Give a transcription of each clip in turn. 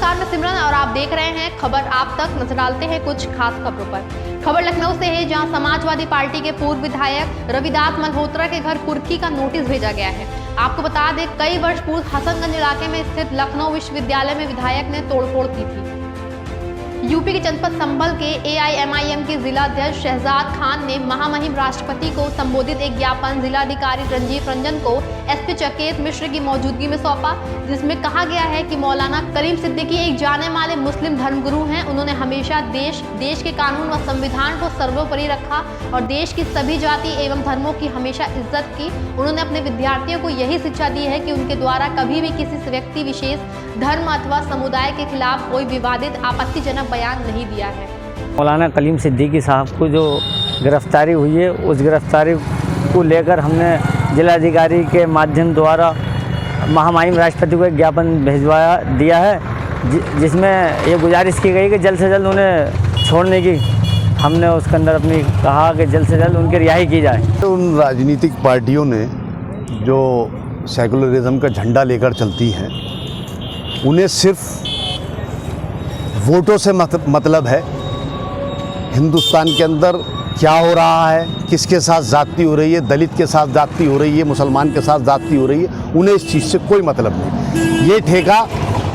नमस्कार, मैं सिमरन और आप देख रहे हैं खबर आप तक। नजर डालते हैं कुछ खास खबरों पर। खबर लखनऊ से है, जहां समाजवादी पार्टी के पूर्व विधायक रविदास मल्होत्रा के घर कुर्की का नोटिस भेजा गया है। आपको बता दें, कई वर्ष पूर्व हसनगंज इलाके में स्थित लखनऊ विश्वविद्यालय में विधायक ने तोड़फोड़ की थी। यूपी के जनपद संभल के AIMIM के जिलाध्यक्ष शहजाद खान ने महामहिम राष्ट्रपति को संबोधित एक ज्ञापन जिलाधिकारी रंजीव रंजन को SP चकेत मिश्र की मौजूदगी में सौंपा, जिसमें कहा गया है कि मौलाना करीम सिद्दीकी एक जाने माने मुस्लिम धर्मगुरु हैं। उन्होंने हमेशा देश के कानून व संविधान को सर्वोपरि रखा और देश की सभी जाति एवं धर्मों की हमेशा इज्जत की। उन्होंने अपने विद्यार्थियों को यही शिक्षा दी है कि उनके द्वारा कभी भी किसी व्यक्ति विशेष, धर्म अथवा समुदाय के खिलाफ कोई विवादित आपत्तिजनक बयान नहीं दिया है। मौलाना कलीम सिद्दीकी साहब को जो गिरफ्तारी हुई है, उस गिरफ्तारी को लेकर हमने जिलाधिकारी के माध्यम द्वारा महामहिम राष्ट्रपति को एक ज्ञापन भिजवाया दिया है, जिसमें ये गुजारिश की गई कि जल्द से जल्द उन्हें छोड़ने की। हमने उसके अंदर अपनी कहा कि जल्द से जल्द उनकी रिहाई की जाए। तो उन राजनीतिक पार्टियों ने जो सेकुलरिज्म का झंडा लेकर चलती हैं, उन्हें सिर्फ वोटों से मतलब है। हिंदुस्तान के अंदर क्या हो रहा है, किसके साथ ज़्यादती हो रही है, दलित के साथ ज़्यादती हो रही है, मुसलमान के साथ ज़्यादती हो रही है, उन्हें इस चीज़ से कोई मतलब नहीं। ये ठेका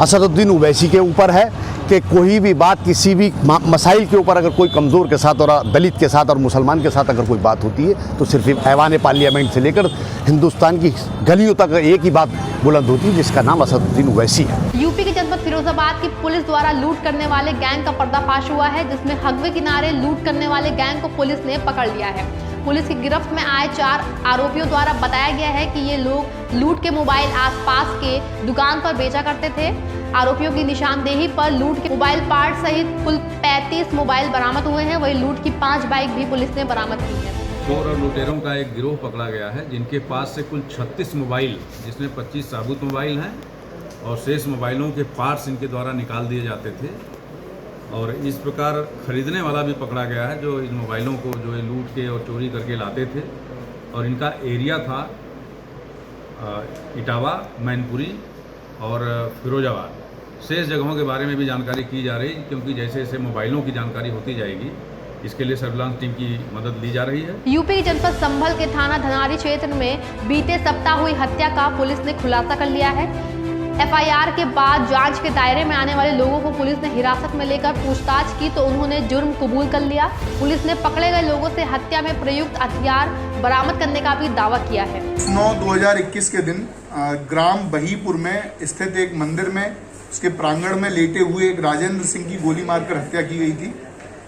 असदुद्दीन ओवैसी के ऊपर है कि कोई भी बात, किसी भी मसाइल के ऊपर अगर कोई कमज़ोर के साथ और दलित के साथ और मुसलमान के साथ अगर कोई बात होती है, तो सिर्फ ऐवान पार्लियामेंट से लेकर हिंदुस्तान की गलियों तक एक ही बात बुलंद होती है, जिसका नाम असदुद्दीन ओवैसी है। यूपी के जनपद फिरोजाबाद की पुलिस द्वारा लूट करने वाले गैंग का पर्दाफाश हुआ है, जिसमें हगवे किनारे लूट करने वाले गैंग को पुलिस ने पकड़ लिया है। पुलिस की गिरफ्त में आए 4 आरोपियों द्वारा बताया गया है कि ये लोग लूट के मोबाइल आसपास के दुकान पर बेचा करते थे। आरोपियों की निशानदेही पर लूट के मोबाइल पार्ट सहित कुल 35 मोबाइल बरामद हुए हैं। वहीं लूट की 5 बाइक भी पुलिस ने बरामद की है। चोर और लुटेरों का एक गिरोह पकड़ा गया है, जिनके पास से कुल 36 मोबाइल, जिसमें 25 साबुत मोबाइल हैं और शेष मोबाइलों के पार्ट्स इनके द्वारा निकाल दिए जाते थे। और इस प्रकार खरीदने वाला भी पकड़ा गया है, जो इन मोबाइलों को जो है लूट के और चोरी करके लाते थे। और इनका एरिया था इटावा, मैनपुरी और फिरोजाबाद। शेष जगहों के बारे में भी जानकारी की जा रही है, क्योंकि जैसे जैसे मोबाइलों की जानकारी होती जाएगी, इसके लिए सर्विलांस टीम की मदद ली जा रही है। यूपी के जनपद संभल के थाना धनारी क्षेत्र में बीते सप्ताह हुई हत्या का पुलिस ने खुलासा कर लिया है। FIR के बाद जांच के दायरे में आने वाले लोगों को पुलिस ने हिरासत में लेकर पूछताछ की, तो उन्होंने जुर्म कबूल कर लिया। पुलिस ने पकड़े गए लोगों से हत्या में प्रयुक्त हथियार बरामद करने का भी दावा किया है। 9/2021 के दिन ग्राम बहीपुर में स्थित एक मंदिर में, उसके प्रांगण में लेटे हुए एक राजेंद्र सिंह की गोली मारकर हत्या की गई थी।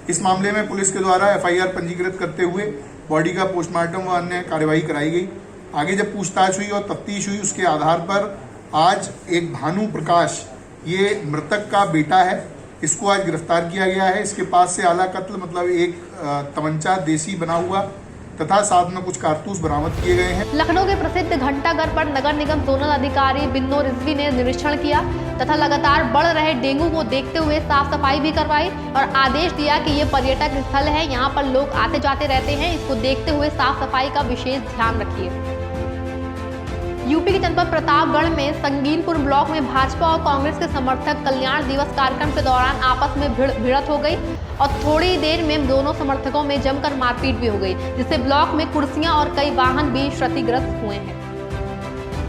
इस मामले में पुलिस के द्वारा FIR पंजीकृत करते हुए बॉडी का पोस्टमार्टम व अन्य कार्यवाही कराई गई। आगे जब पूछताछ हुई और तफ्तीश हुई, उसके आधार पर आज एक भानु प्रकाश, ये मृतक का बेटा है, इसको आज गिरफ्तार किया गया है। इसके पास से आला कत्ल मतलब एक तमंचा देसी बना हुआ तथा साथ में कुछ कारतूस बरामद किए गए हैं। लखनऊ के प्रसिद्ध घंटाघर पर नगर निगम जोनल अधिकारी बिन्नो रिजवी ने निरीक्षण किया तथा लगातार बढ़ रहे डेंगू को देखते हुए साफ सफाई भी करवाई और आदेश दिया कि ये पर्यटक स्थल है, यहाँ पर लोग आते जाते रहते हैं, इसको देखते हुए साफ सफाई का विशेष ध्यान रखिए। यूपी के जनपद प्रतापगढ़ में संगीनपुर ब्लॉक में भाजपा और कांग्रेस के समर्थक कल्याण दिवस कार्यक्रम के दौरान आपस में भिड़ंत हो गई और थोड़ी देर में दोनों समर्थकों में जमकर मारपीट भी हो गई, जिससे ब्लॉक में कुर्सियां और कई वाहन भी क्षतिग्रस्त हुए हैं।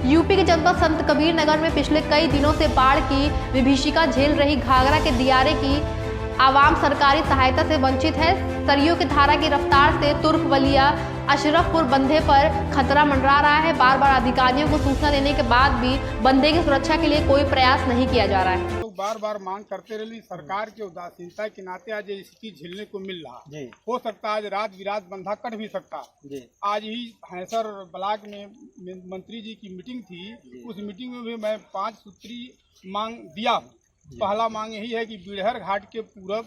यूपी के जनपद संत कबीर नगर में पिछले कई दिनों से बाढ़ की विभीषिका झेल रही घाघरा के दियारे की आवाम सरकारी सहायता से वंचित है। सरयू की धारा की रफ्तार से तुर्कवलिया अशरफपुर बंधे पर खतरा मंडरा रहा है। बार बार अधिकारियों को सूचना देने के बाद भी बंधे की सुरक्षा के लिए कोई प्रयास नहीं किया जा रहा है। लोग बार बार मांग करते रहे, सरकार की उदासीनता के नाते आज ये स्थिति झेलने को मिल रहा। हो सकता है आज रात विरात बंधा कट भी सकता। आज ही हैसर ब्लॉक में मंत्री जी की मीटिंग थी, उस मीटिंग में भी मैं 5 सूत्री मांग दिया हूँ। पहला मांग यही है कि बिड़हर घाट के पूरब,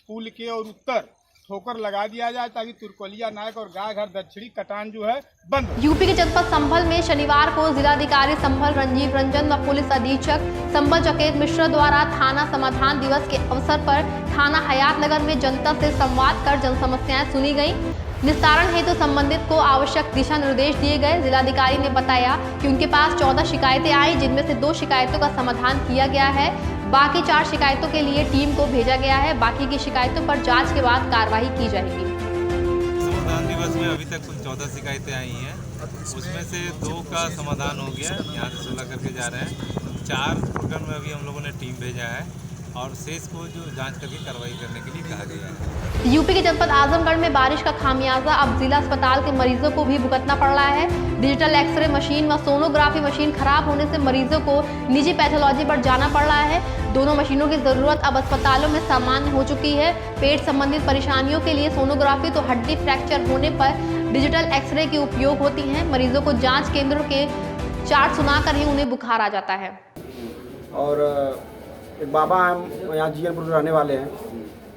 पुल के और उत्तर ठोकर लगा दिया जाए, ताकि तुर्कवलिया नायक और गायघर दक्षिणी कटान जो है बंद। यूपी के जनपद संभल में शनिवार को जिलाधिकारी संभल रंजीव रंजन व पुलिस अधीक्षक संभल चकेत मिश्र द्वारा थाना समाधान दिवस के अवसर पर थाना हयात नगर में जनता से संवाद कर जन समस्याएं सुनी गई। निस्तारण हेतु संबंधित को आवश्यक दिशा निर्देश दिए गए। जिलाधिकारी ने बताया कि उनके पास 14 शिकायतें आई, जिनमें से 2 शिकायतों का समाधान किया गया है। बाकी 4 शिकायतों के लिए टीम को भेजा गया है। बाकी की शिकायतों पर जांच के बाद कार्रवाई की जाएगी। समाधान दिवस में अभी तक कुल 14 शिकायतें आई हैं, उसमें से 2 का समाधान हो गया, यहाँ से 16 करके जा रहे हैं। 4 प्रकरण में अभी हम लोगों ने टीम भेजा है और शेष को जो जांच करके कार्रवाई करने के लिए कहा गया है। यूपी के जनपद आजमगढ़ में बारिश का खामियाजा अब जिला अस्पताल के मरीजों को भी भुगतना पड़ रहा है। डिजिटल एक्सरे मशीन व सोनोग्राफी मशीन खराब होने से मरीजों को निजी पैथोलॉजी पर जाना पड़ रहा है। दोनों मशीनों की जरूरत अब अस्पतालों में सामान्य हो चुकी है। पेट संबंधित परेशानियों के लिए सोनोग्राफी तो हड्डी फ्रैक्चर होने पर डिजिटल एक्सरे की उपयोग होती है। मरीजों को जाँच केंद्रों के चार्ट सुनाकर ही उन्हें बुखार आ जाता है। और एक बाबा हैं यहाँ जीएनपुर रहने वाले हैं,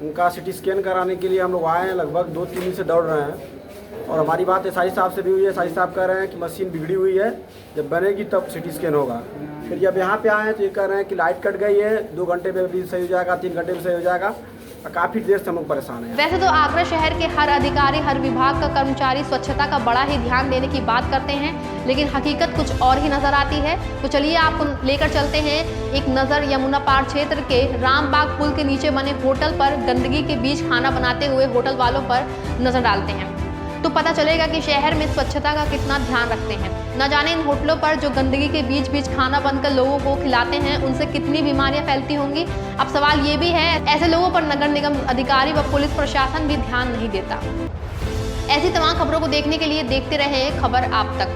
उनका सिटी स्कैन कराने के लिए हम लोग आए हैं। लगभग 2-3 दिन से दौड़ रहे हैं और हमारी बात एसआई साहब से भी हुई है। एसआई साहब कह रहे हैं कि मशीन बिगड़ी हुई है, जब बनेगी तब सिटी स्कैन होगा। फिर जब यहाँ पे आए हैं तो ये कह रहे हैं कि लाइट कट गई है, 2 घंटे में भी सही हो जाएगा, 3 घंटे में सही हो जाएगा। काफ़ी देर से हम लोग परेशान हैं। वैसे तो आगरा शहर के हर अधिकारी, हर विभाग का कर्मचारी स्वच्छता का बड़ा ही ध्यान देने की बात करते हैं, लेकिन हकीकत कुछ और ही नजर आती है। तो चलिए आपको लेकर चलते हैं एक नज़र यमुना पार क्षेत्र के रामबाग पुल के नीचे बने होटल पर। गंदगी के बीच खाना बनाते हुए होटल वालों पर नजर डालते हैं तो पता चलेगा कि शहर में स्वच्छता का कितना ध्यान रखते हैं। न जाने इन होटलों पर जो गंदगी के बीच बीच खाना बनकर लोगों को खिलाते हैं, उनसे कितनी बीमारियां फैलती होंगी। अब सवाल ये भी है, ऐसे लोगों पर नगर निगम अधिकारी व पुलिस प्रशासन भी ध्यान नहीं देता। ऐसी तमाम खबरों को देखने के लिए देखते रहे खबर आप तक।